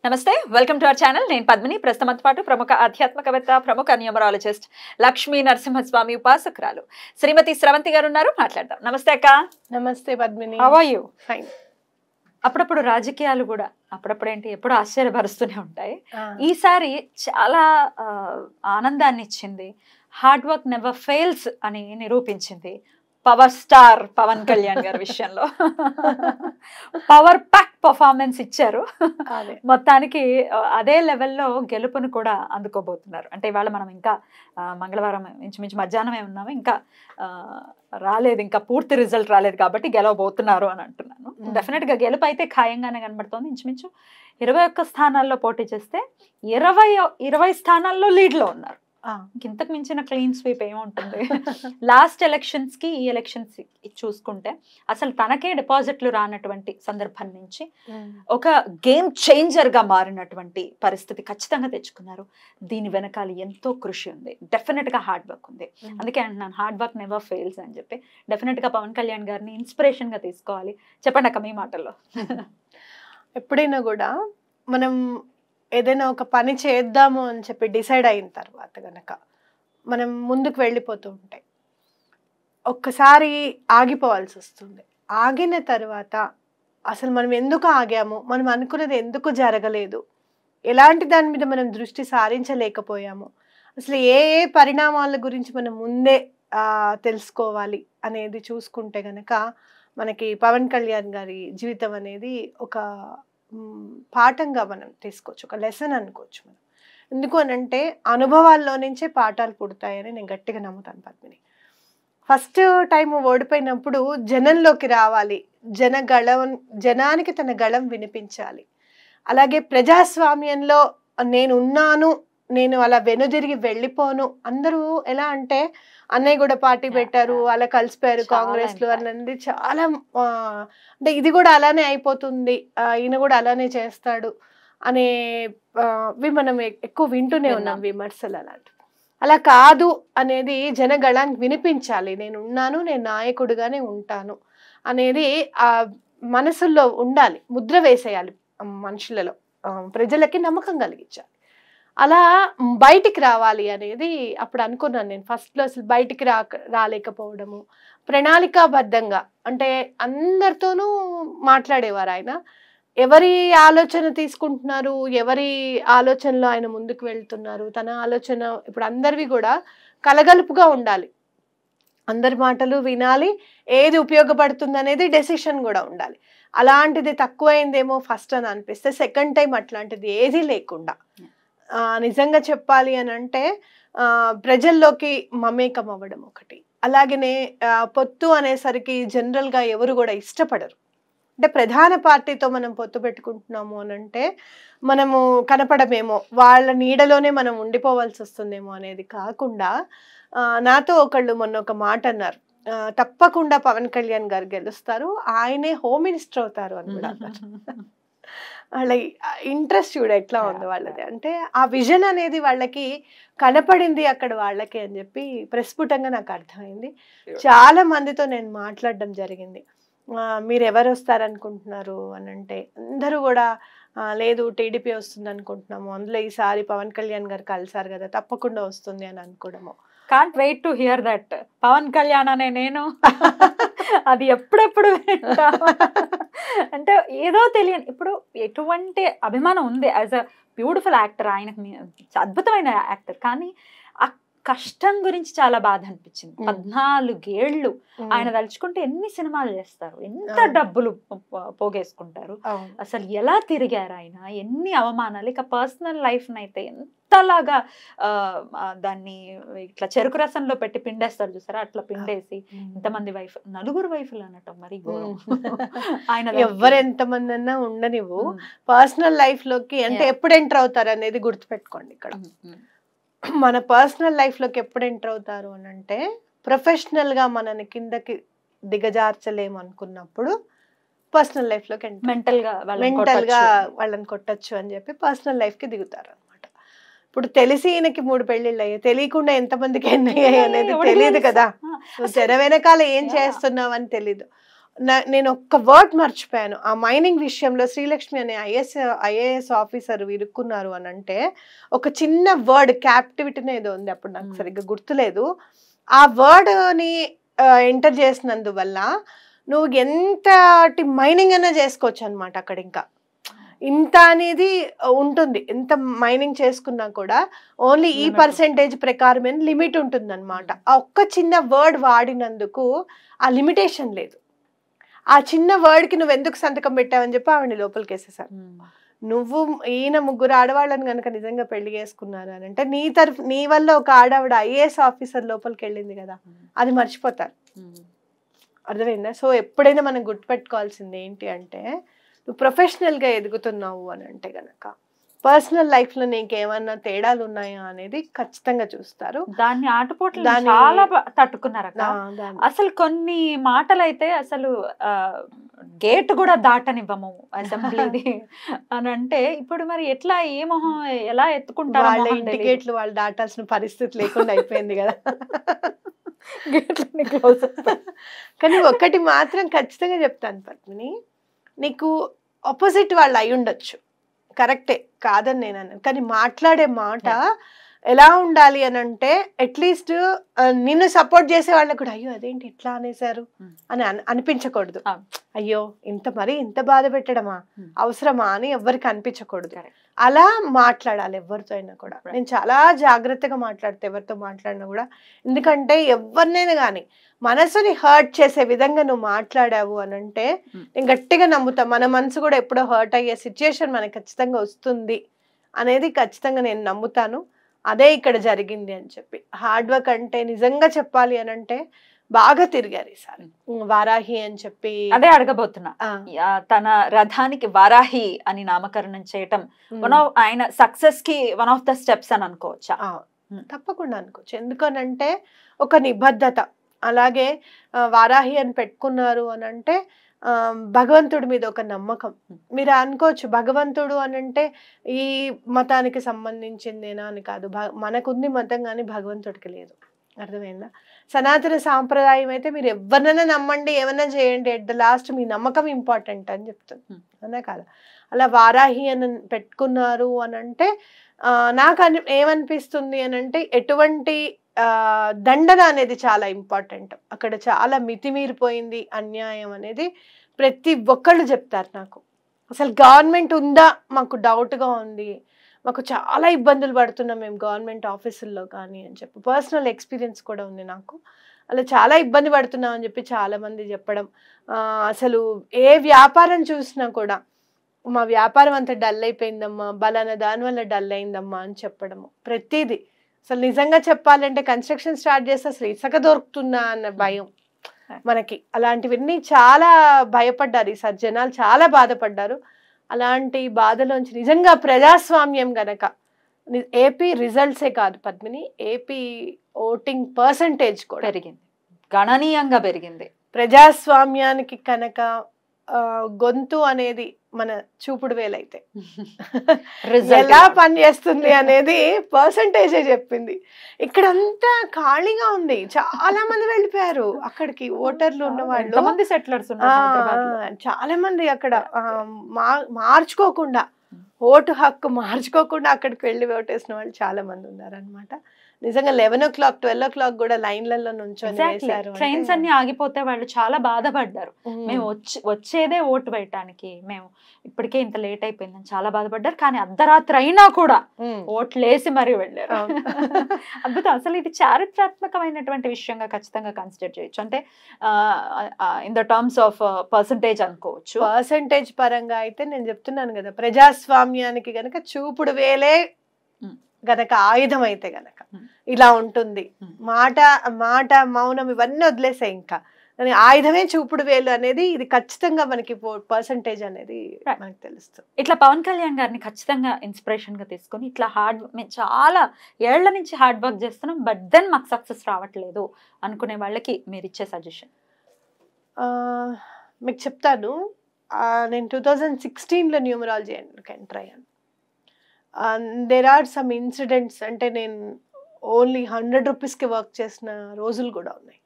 నమస్తే welcome to our channel నేను పద్మిని ప్రస్తుతం పాటు ప్రముఖ ఆధ్యాత్మికవేత్త ప్రముఖ న్యూమరాలజిస్ట్ లక్ష్మీ నరసింహస్వామి ఉపాసకురాలు శ్రీమతి స్రవంతి గారు ఉన్నారు మాట్లాడదాం నమస్తే అక్క నమస్తే Padmini how are you fine అప్పుడప్పుడు రాజకీయాలు కూడా అప్పుడప్పుడు ఏంటి ఎప్పుడు ఆశ్చర్యపరుస్తూనే ఉంటాయి ఈసారి చాలా ఆనందాన్ని ఇచ్చింది హార్డ్ వర్క్ నెవర్ ఫెయిల్స్ అని నిరూపించింది పవర్ స్టార్ పవన్ కళ్యాణ్ గారి విషయంలో పవర్ ప్యాక్ పర్ఫార్మెన్స్ ఇచ్చారు మొత్తానికి అదే లెవెల్లో గెలుపును కూడా అందుకోబోతున్నారు అంటే ఇవాళ మనం ఇంకా మంగళవారం ఇంచుమించు మధ్యాహ్నమే ఉన్నాము ఇంకా రాలేదు ఇంకా పూర్తి రిజల్ట్ రాలేదు కాబట్టి గెలవబోతున్నారు అని అంటున్నాను డెఫినెట్గా గెలుపు అయితే ఖాయంగానే కనబడుతోంది ఇంచుమించు 21 స్థానాల్లో పోటీ చేస్తే 20 స్థానాల్లో లీడ్లో ఉన్నారు ఇంతకు మించిన క్లీన్ స్వీప్ ఏముంటుంది లాస్ట్ ఎలక్షన్స్ కి ఈ ఎలక్షన్స్ చూసుకుంటే అసలు తనకే డిపాజిట్లు రానటువంటి సందర్భం నుంచి ఒక గేమ్ చేంజర్ గా మారినటువంటి పరిస్థితి ఖచ్చితంగా తెచ్చుకున్నారు దీని వెనకాల ఎంతో కృషి ఉంది డెఫినెట్ గా హార్డ్ వర్క్ ఉంది అందుకే అంటున్నాను హార్డ్ వర్క్ నెవర్ ఫెయిల్స్ అని చెప్పి డెఫినెట్ గా పవన్ కళ్యాణ్ గారిని ఇన్స్పిరేషన్ గా తీసుకోవాలి చెప్పండి అక్క మీ మాటల్లో ఎప్పుడైనా కూడా మనం ఏదైనా ఒక పని చేద్దాము అని చెప్పి డిసైడ్ అయిన తర్వాత గనక మనం ముందుకు వెళ్ళిపోతూ ఉంటాయి ఒక్కసారి ఆగిపోవాల్సి వస్తుంది ఆగిన తర్వాత అసలు మనం ఎందుకు ఆగాము మనం అనుకున్నది ఎందుకు జరగలేదు ఎలాంటి దాని మీద మనం దృష్టి సారించలేకపోయాము అసలు ఏ ఏ పరిణామాల గురించి మనం ముందే తెలుసుకోవాలి అనేది చూసుకుంటే గనక మనకి పవన్ కళ్యాణ్ గారి జీవితం అనేది ఒక పాఠంగా మనం తీసుకోవచ్చు ఒక లెసన్ అనుకోవచ్చు మనం ఎందుకు అనంటే అనుభవాల్లో నుంచే పాఠాలు పుడతాయని నేను గట్టిగా నమ్ముతాను పద్మిని ఫస్ట్ టైం ఓడిపోయినప్పుడు జనంలోకి రావాలి జనానికి తన గళం వినిపించాలి అలాగే ప్రజాస్వామ్యంలో నేను ఉన్నాను నేను అలా వెనుదిరిగి వెళ్ళిపోను అందరూ ఎలా అంటే అన్నయ్య కూడా పార్టీ పెట్టారు అలా కలిసిపోయారు కాంగ్రెస్ లో అన్నది చాలా అంటే ఇది కూడా అలానే అయిపోతుంది ఈయన కూడా అలానే చేస్తాడు అనేవి మనం ఎక్కువ వింటూనే ఉన్నాం విమర్శలు అలాంటి అలా కాదు అనేది జనగళానికి వినిపించాలి నేను ఉన్నాను నేను నాయకుడిగానే ఉంటాను అనేది ఆ మనసుల్లో ఉండాలి ముద్ర వేసేయాలి మనుషులలో ప్రజలకి నమ్మకం కలిగించాలి అలా బయటికి రావాలి అనేది అప్పుడు అనుకున్నాను నేను ఫస్ట్లో అసలు బయటికి రాలేకపోవడము ప్రణాళికాబద్ధంగా అంటే అందరితోనూ మాట్లాడేవారు ఆయన ఎవరి ఆలోచన తీసుకుంటున్నారు ఎవరి ఆలోచనలో ఆయన ముందుకు వెళ్తున్నారు తన ఆలోచన ఇప్పుడు అందరివి కూడా కలగలుపుగా ఉండాలి అందరి మాటలు వినాలి ఏది ఉపయోగపడుతుంది అనేది డెసిషన్ కూడా ఉండాలి అలాంటిది తక్కువైందేమో ఫస్ట్ అని అనిపిస్తే సెకండ్ టైం అట్లాంటిది ఏది లేకుండా నిజంగా చెప్పాలి అని అంటే ప్రజల్లోకి మమేకం అవ్వడం ఒకటి అలాగనే పొత్తు అనేసరికి జనరల్గా ఎవరు కూడా ఇష్టపడరు అంటే ప్రధాన పార్టీతో మనం పొత్తు పెట్టుకుంటున్నాము అని అంటే మనము కనపడమేమో వాళ్ళ నీడలోనే మనం ఉండిపోవాల్సి వస్తుందేమో అనేది కాకుండా నాతో ఒకళ్ళు మొన్న ఒక మాట అన్నారు తప్పకుండా పవన్ కళ్యాణ్ గారు గెలుస్తారు ఆయనే హోమ్ మినిస్టర్ అవుతారు అని కూడా వాళ్ళ ఇంట్రెస్ట్ చూడ ఎట్లా ఉంది వాళ్ళది అంటే ఆ విజన్ అనేది వాళ్ళకి కనపడింది అక్కడ వాళ్ళకి అని చెప్పి ప్రస్ఫుటంగా నాకు అర్థమైంది చాలా మందితో నేను మాట్లాడడం జరిగింది మీరు ఎవరు వస్తారనుకుంటున్నారు అని అంటే అందరూ కూడా లేదు టీడీపీ వస్తుంది అనుకుంటున్నాము అందులో ఈసారి పవన్ కళ్యాణ్ గారు కలిసారు కదా తప్పకుండా వస్తుంది అని అనుకోవడము can't wait to hear that Pavan Kalyan అనే నేను అది ఎప్పుడెప్పుడు వింటా అంటే ఏదో తెలియని ఇప్పుడు ఎటువంటి అభిమానం ఉంది యాజ్ అ బ్యూటిఫుల్ యాక్టర్ ఆయనకు అద్భుతమైన యాక్టర్ కానీ ఆ కష్టం గురించి చాలా బాధ అనిపించింది 14 ఏళ్ళు ఆయన తలుచుకుంటే ఎన్ని సినిమాలు చేస్తారు ఎంత డబ్బులు పోగేసుకుంటారు అసలు ఎలా తిరిగారు ఆయన ఎన్ని అవమానాలు ఇక పర్సనల్ లైఫ్ నైతే ఎంతలాగా దాన్ని ఇట్లా చెరుకు రసంలో పెట్టి పిండేస్తారు చూసారా అట్లా పిండేసి ఇంతమంది వైఫ్ 4 వైఫులు అనటం మరి ఆయన ఎవరు ఎంతమంది అన్నా ఉండనివ్వు పర్సనల్ లైఫ్ లోకి అంటే ఎప్పుడు ఎంటర్ అవుతారు అనేది గుర్తుపెట్టుకోండి ఇక్కడ మన పర్సనల్ లైఫ్లోకి ఎప్పుడు ఎంటర్ అవుతారు అని అంటే ప్రొఫెషనల్గా మనని కిందకి దిగజార్చలేము అనుకున్నప్పుడు పర్సనల్ లైఫ్లోకి మెంటల్గా వాళ్ళని కొట్టచ్చు అని చెప్పి పర్సనల్ లైఫ్కి దిగుతారు అనమాట ఇప్పుడు తెలిసి ఈయనకి 3 పెళ్ళిళ్ళు అయ్యాయి తెలియకుండా ఎంతమందికి ఎన్ని అయ్యాయి అనేది తెలియదు కదా తెర వెనకాల ఏం చేస్తున్నావు అని తెలీదు నేను ఒక్క వర్డ్ మర్చిపోయాను ఆ మైనింగ్ విషయంలో. శ్రీలక్ష్మి అనే ఐఏఎస్ ఆఫీసర్ ఇరుక్కున్నారు అని అంటే ఒక చిన్న వర్డ్ క్యాప్టివిటీనే ఏదో ఉంది, అప్పుడు నాకు సరిగ్గా గుర్తులేదు. ఆ వర్డ్ని ఎంటర్ చేసినందువల్ల నువ్వు ఎంతటి మైనింగ్ అయినా చేసుకోవచ్చు అనమాట అక్కడ. ఇంకా ఇంత అనేది ఉంటుంది, ఎంత మైనింగ్ చేసుకున్నా కూడా ఓన్లీ ఈ పర్సెంటేజ్ ప్రకారమే లిమిట్ ఉంటుంది అనమాట. ఆ ఒక్క చిన్న వర్డ్ వాడినందుకు ఆ లిమిటేషన్ లేదు. ఆ చిన్న వర్డ్కి నువ్వు ఎందుకు సంతకం పెట్టావని చెప్పి ఆవిడ లోపలికి వేసేసారు. నువ్వు ఈయన 3 ఆడవాళ్ళని కనుక నిజంగా పెళ్లి చేసుకున్నారు అని అంటే నీ వల్ల ఒక ఆడవిడ ఐఏఎస్ ఆఫీసర్ లోపలికి వెళ్ళింది కదా, అది మర్చిపోతారు. అర్థమైందా? సో ఎప్పుడైనా మనం గుర్తుపెట్టుకోవాల్సింది ఏంటి అంటే నువ్వు ప్రొఫెషనల్గా ఎదుగుతున్నావు అని అంటే గనక పర్సనల్ లైఫ్లో నీకు ఏమన్నా తేడాలు ఉన్నాయా అనేది ఖచ్చితంగా చూస్తారు. దాన్ని ఆటపోట్లు చాలా తట్టుకున్నారు అక్క. అసలు కొన్ని మాటలు అయితే అసలు గేట్ కూడా దాటనివ్వము అసెంబ్లీది అని అంటే ఇప్పుడు మరి ఎట్లా ఏ మొహం ఎలా ఎత్తుకుంటారు? వాళ్ళ ఇంటి గేట్లు వాళ్ళు దాటాల్సిన పరిస్థితి లేకుండా అయిపోయింది కదా. కానీ ఒక్కటి మాత్రం ఖచ్చితంగా చెప్తాను పద్మిని, నీకు ఆపోజిట్ వాళ్ళు అయి ఉండొచ్చు, కరెక్టే, కాదని నేను అన్నాను. కానీ మాట్లాడే మాట ఎలా ఉండాలి అని అంటే అట్లీస్ట్ నిన్ను సపోర్ట్ చేసే వాళ్ళకు కూడా అయ్యో అదేంటి ఇట్లా అనేసారు అని అనిపించకూడదు. అయ్యో ఇంత బాధ పెట్టడమా, అవసరమా అని ఎవరికి అనిపించకూడదు. అలా మాట్లాడాలి ఎవరితో అయినా కూడా. నేను చాలా జాగ్రత్తగా మాట్లాడితే ఎవరితో మాట్లాడినా కూడా, ఎందుకంటే ఎవరినైనా కానీ మనసుని హర్ట్ చేసే విధంగా నువ్వు మాట్లాడావు అని అంటే నేను గట్టిగా నమ్ముతా మన మనసు కూడా ఎప్పుడో హర్ట్ అయ్యే సిచ్యుయేషన్ మనకి ఖచ్చితంగా వస్తుంది అనేది ఖచ్చితంగా నేను నమ్ముతాను. అదే ఇక్కడ జరిగింది అని చెప్పి. హార్డ్ వర్క్ అంటే నిజంగా చెప్పాలి అని అంటే బాగా తిరిగారు ఈసారి. వారాహి అని చెప్పి అదే అడగబోతున్నా. తన రథానికి వారాహి అని నామకరణం చేయటం ఆయన సక్సెస్ కి వన్ ఆఫ్ ద స్టెప్స్ అని అనుకోవచ్చా? తప్పకుండా అనుకోవచ్చు. ఎందుకనంటే ఒక నిబద్ధత, అలాగే వారాహి అని పెట్టుకున్నారు అని అంటే భగవంతుడి మీద ఒక నమ్మకం. మీరు అనుకోవచ్చు భగవంతుడు అని అంటే ఈ మతానికి సంబంధించిందేనా అని కాదు, మనకుంది మతం కానీ భగవంతుడికి లేదు. అర్థమైందా? సనాతన సాంప్రదాయం అయితే మీరు ఎవరినైనా నమ్మండి, ఏమైనా చేయండి, ఎట్ ద లాస్ట్ మీ నమ్మకం ఇంపార్టెంట్ అని చెప్తుంది, అనే కాదు. అలా వారాహి అని పెట్టుకున్నారు అని అంటే నాకు ఏమనిపిస్తుంది అని అంటే ఎటువంటి దండన అనేది చాలా ఇంపార్టెంట్. అక్కడ చాలా మితిమీరిపోయింది అన్యాయం అనేది ప్రతి ఒక్కళ్ళు చెప్తారు నాకు. అసలు గవర్నమెంట్ ఉందా మాకు డౌట్గా ఉంది, మాకు చాలా ఇబ్బందులు పడుతున్నాం మేము గవర్నమెంట్ ఆఫీసుల్లో కానీ అని చెప్పి పర్సనల్ ఎక్స్పీరియన్స్ కూడా ఉంది నాకు. అలా చాలా ఇబ్బంది పడుతున్నాం అని చెప్పి చాలామంది చెప్పడం. అసలు ఏ వ్యాపారం చూసినా కూడా మా వ్యాపారం అంతా డల్ అయిపోయిందమ్మా, బలానా దానివల్ల డల్ అయిందమ్మా అని చెప్పడము ప్రతిదీ. అసలు నిజంగా చెప్పాలంటే కన్స్ట్రక్షన్ స్టార్ట్ చేస్తే అసలు ఇసుక దొరుకుతుందా అన్న భయం మనకి. అలాంటివన్నీ చాలా భయపడ్డారు ఈసారి జనాలు, చాలా బాధపడ్డారు. అలాంటి బాధలోంచి నిజంగా ప్రజాస్వామ్యం గనక ఏపీ రిజల్ట్సే కాదు పద్మిని, ఏపీ ఓటింగ్ పర్సంటేజ్ కూడా పెరిగింది, గణనీయంగా పెరిగింది. ప్రజాస్వామ్యానికి కనుక గొంతు అనేది మన చూపుడు వేలైతే ఎలా పనిచేస్తుంది అనేది పర్సంటేజే చెప్పింది. ఇక్కడంతా ఖాళీగా ఉంది, చాలా మంది వెళ్ళిపోయారు అక్కడికి, ఓటర్లు ఉన్న వాళ్ళు చాలా మంది అక్కడ మార్చుకోకుండా, ఓటు హక్కు మార్చుకోకుండా అక్కడికి వెళ్ళి ఓటేసిన వాళ్ళు చాలా మంది ఉన్నారనమాట. నిజంగా 11 o'clock 12 o'clock కూడా లైన్లలో నుంచొని వేశారు. ట్రైన్స్ అన్ని ఆగిపోతే వాళ్ళు చాలా బాధపడ్డారు. మేము వచ్చేదే ఓటు వేయటానికి, మేము ఇప్పటికే ఇంత లేట్ అయిపోయిందని చాలా బాధపడ్డారు. కానీ అర్ధరాత్రి అయినా కూడా ఓట్లేసి మరీ వెళ్ళారు. అద్భుతం. అసలు ఇది చారిత్రాత్మకమైనటువంటి విషయంగా ఖచ్చితంగా కన్సిడర్ చేయొచ్చు. అంటే in the terms of percentage అనుకోవచ్చు. పర్సంటేజ్ పరంగా అయితే నేను చెప్తున్నాను కదా, ప్రజాస్వామ్యానికి గనక చూపుడు వేలే గనక ఆయుధం అయితే గనక ఇలా ఉంటుంది. మాట మౌనం ఇవన్నీ వదిలేసాయి, ఇంకా ఆయుధమే చూపుడు వేలు అనేది ఇది ఖచ్చితంగా మనకి పర్సంటేజ్ అనేది మనకు తెలుస్తుంది. ఇట్లా పవన్ కళ్యాణ్ గారిని ఖచ్చితంగా ఇన్స్పిరేషన్ గా తీసుకొని ఇట్లా మేము చాలా ఏళ్ల నుంచి హార్డ్ వర్క్ చేస్తున్నాం బట్ దెన్ మాకు సక్సెస్ రావట్లేదు అనుకునే వాళ్ళకి మీరు ఇచ్చే సజెషన్? మీకు చెప్తాను, నేను 2016లో న్యూమరాలజీ ఎంటర్ అయ్యాను. దేర్ ఆర్ సమ్ ఇన్సిడెంట్స్, అంటే నేను ఓన్లీ 100 రూపీస్కి వర్క్ చేసిన రోజులు కూడా ఉన్నాయి.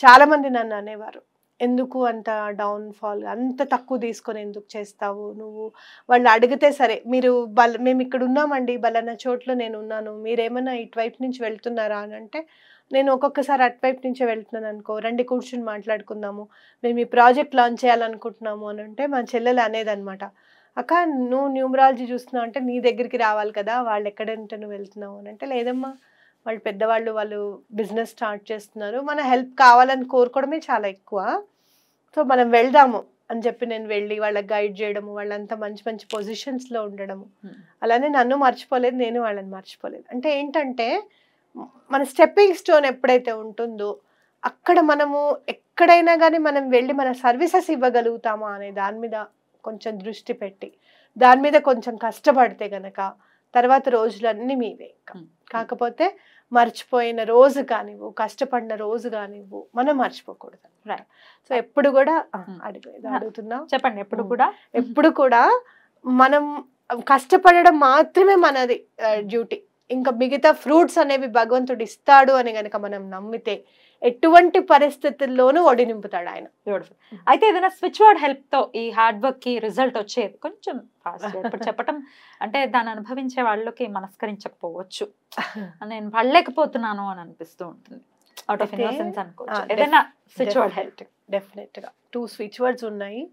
చాలామంది నన్ను అనేవారు ఎందుకు అంత డౌన్ఫాల్, అంత తక్కువ తీసుకొని ఎందుకు చేస్తావు నువ్వు? వాళ్ళు అడిగితే సరే మీరు మేము ఇక్కడ ఉన్నామండి, బలానా చోట్ల నేను ఉన్నాను, మీరేమన్నా ఇటువైపు నుంచి వెళ్తున్నారా అని అంటే, నేను ఒక్కొక్కసారి అటువైపు నుంచే వెళ్తున్నాను అనుకో, రండి కూర్చుని మాట్లాడుకుందాము, మేము ఈ ప్రాజెక్ట్ లాంచ్ చేయాలనుకుంటున్నాము అని అంటే మా చెల్లెలు అనేదన్నమాట, అక్క నువ్వు న్యూమరాలజీ చూస్తున్నావు అంటే నీ దగ్గరికి రావాలి కదా, వాళ్ళు ఎక్కడంటే నువ్వు వెళ్తున్నావు అని అంటే, లేదమ్మా వాళ్ళు పెద్దవాళ్ళు, వాళ్ళు బిజినెస్ స్టార్ట్ చేస్తున్నారు, మన హెల్ప్ కావాలని కోరుకోవడమే చాలా ఎక్కువ, సో మనం వెళ్దాము అని చెప్పి నేను వెళ్ళి వాళ్ళకి గైడ్ చేయడము, వాళ్ళంతా మంచి మంచి పొజిషన్స్లో ఉండడము. అలానే నన్ను మర్చిపోలేదు, నేను వాళ్ళని మర్చిపోలేదు. అంటే ఏంటంటే మన స్టెప్పింగ్ స్టోన్ ఎప్పుడైతే ఉంటుందో అక్కడ మనము ఎక్కడైనా కానీ మనం వెళ్ళి మన సర్వీసెస్ ఇవ్వగలుగుతామా అనే దాని మీద కొంచెం దృష్టి పెట్టి, దాని మీద కొంచెం కష్టపడితే గనక తర్వాత రోజులన్నీ మీవే. కాకపోతే మర్చిపోయిన రోజు కానివ్వు, కష్టపడిన రోజు కానివ్వు, మనం మర్చిపోకూడదు. సో ఎప్పుడు కూడా అడుగుతున్నా చెప్పండి. ఎప్పుడు కూడా మనం కష్టపడడం మాత్రమే మనది డ్యూటీ. ఇంకా మిగతా ఫ్రూట్స్ అనేవి భగవంతుడు ఇస్తాడు అని గనక మనం నమ్మితే ఎటువంటి పరిస్థితుల్లోనూ ఒడి నింపుతాడు ఆయన. అయితే ఏదైనా స్విచ్ వర్డ్ హెల్ప్ తో ఈ హార్డ్ వర్క్ కి రిజల్ట్ వచ్చేది కొంచెం ఇప్పుడు చెప్పటం అంటే దాన్ని అనుభవించే వాళ్ళకి మనస్కరించకపోవచ్చు, నేను పడలేకపోతున్నాను అని అనిపిస్తూ ఉంటుంది. అవుట్ ఆఫ్ ఇన్నోసెన్స్ అనుకోవచ్చు. ఏదైనా స్విచ్ వర్డ్ హెల్ప్? డెఫినెట్ గా 2 స్విచ్ వర్డ్స్ ఉన్నాయి.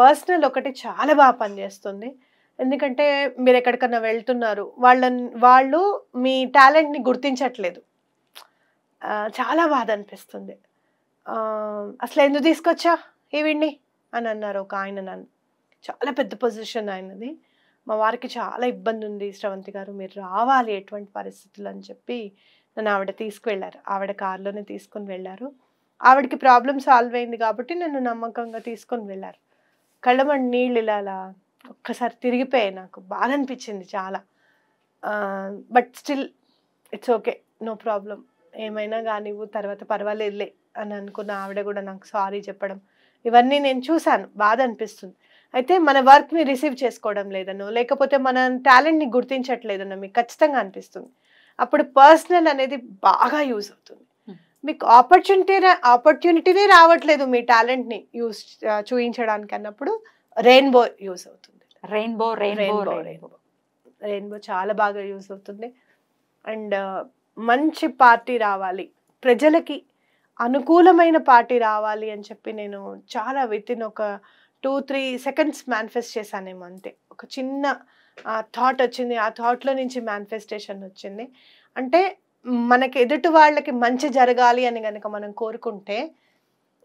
పర్సనల్ ఒకటి చాలా బాగా పనిచేస్తుంది. ఎందుకంటే మీరు ఎక్కడికన్నా వెళ్తున్నారు, వాళ్ళు మీ టాలెంట్ని గుర్తించట్లేదు, చాలా బాధ అనిపిస్తుంది. అసలు ఎందుకు తీసుకొచ్చా ఈవిడ్ని అని అన్నారు ఒక ఆయన నన్ను. చాలా పెద్ద పొజిషన్ ఆయనది. మా వారికి చాలా ఇబ్బంది ఉంది శ్రవంతి గారు, మీరు రావాలి ఎటువంటి పరిస్థితులు అని చెప్పి నన్ను ఆవిడ తీసుకువెళ్ళారు. ఆవిడ కారులోనే తీసుకొని వెళ్ళారు. ఆవిడకి ప్రాబ్లం సాల్వ్ అయింది కాబట్టి నన్ను నమ్మకంగా తీసుకొని వెళ్ళారు. కళ్ళమని నీళ్ళు ఇలా ఒక్కసారి తిరిగిపోయాయి. నాకు బాధ అనిపించింది చాలా. But still it's okay, no problem, ఏమైనా కానివ్వు, తర్వాత పర్వాలేదులే అని అనుకున్న ఆవిడ కూడా నాకు సారీ చెప్పడం, ఇవన్నీ నేను చూశాను. బాధ అనిపిస్తుంది. అయితే మన వర్క్ని రిసీవ్ చేసుకోవడం లేదనో, లేకపోతే మన టాలెంట్ని గుర్తించట్లేదనో మీకు ఖచ్చితంగా అనిపిస్తుంది. అప్పుడు పర్సనల్ అనేది బాగా యూజ్ అవుతుంది. మీకు ఆపర్చునిటీనే రావట్లేదు మీ టాలెంట్ని చూపించడానికి అన్నప్పుడు రెయిన్బో యూజ్ అవుతుంది. రెయిన్బో చాలా బాగా యూజ్ అవుతుంది. అండ్ మంచి పార్టీ రావాలి, ప్రజలకి అనుకూలమైన పార్టీ రావాలి అని చెప్పి నేను చాలా వితిన్ ఒక 2-3 సెకండ్స్ మేనిఫెస్ట్ చేశానేమో అంతే. ఒక చిన్న థాట్ వచ్చింది, ఆ థాట్లో నుంచి మేనిఫెస్టేషన్ వచ్చింది. అంటే మనకి ఎదుటి వాళ్ళకి మంచి జరగాలి అని కనుక మనం కోరుకుంటే,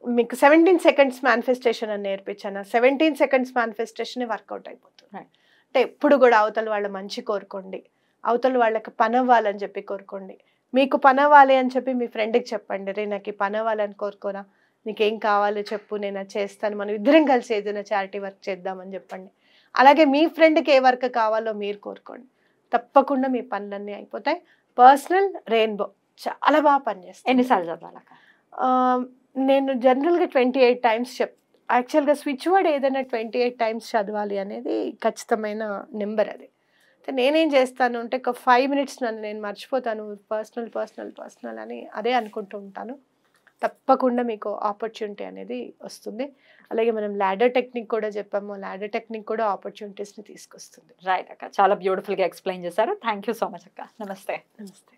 మీకు 17 సెకండ్స్ మేనిఫెస్టేషన్ అని నేర్పించాను. 17 సెకండ్స్ మేనిఫెస్టేషన్ వర్కౌట్ అయిపోతుంది. అంటే ఎప్పుడు కూడా అవతల వాళ్ళ మంచి కోరుకోండి, అవతల వాళ్ళకి పని అవ్వాలని చెప్పి కోరుకోండి. మీకు పని అవ్వాలి అని చెప్పి మీ ఫ్రెండ్కి చెప్పండి, రే నాకు ఈ పని అవ్వాలని కోరుకోరా, నీకేం కావాలో చెప్పు, నేను అది చేస్తాను, మనం ఇద్దరం కలిసి ఏదైనా చారిటీ వర్క్ చేద్దామని చెప్పండి. అలాగే మీ ఫ్రెండ్కి ఏ వర్క్ కావాలో మీరు కోరుకోండి, తప్పకుండా మీ పనులన్నీ అయిపోతాయి. పర్సనల్ రెయిన్బో చాలా బాగా పనిచేస్తుంది. ఎన్నిసార్లు చదవాలి? నేను జనరల్గా 28 టైమ్స్ యాక్చువల్గా స్విచ్ వర్డ్ ఏదైనా 28 టైమ్స్ చదవాలి అనేది ఖచ్చితమైన నెంబర్. అది నేనేం చేస్తాను అంటే ఒక 5 మినిట్స్ నన్ను నేను మర్చిపోతాను, పర్సనల్ పర్సనల్ పర్సనల్ అని అదే అనుకుంటూ ఉంటాను. తప్పకుండా మీకు ఆపర్చునిటీ అనేది వస్తుంది. అలాగే మనం ల్యాడర్ టెక్నిక్ కూడా చెప్పాము, ల్యాడర్ టెక్నిక్ కూడా ఆపర్చునిటీస్ని తీసుకొస్తుంది. రైట్ అక్క, చాలా బ్యూటిఫుల్గా ఎక్స్ప్లెయిన్ చేశారు. థ్యాంక్ యూ సో మచ్ అక్క. నమస్తే. నమస్తే.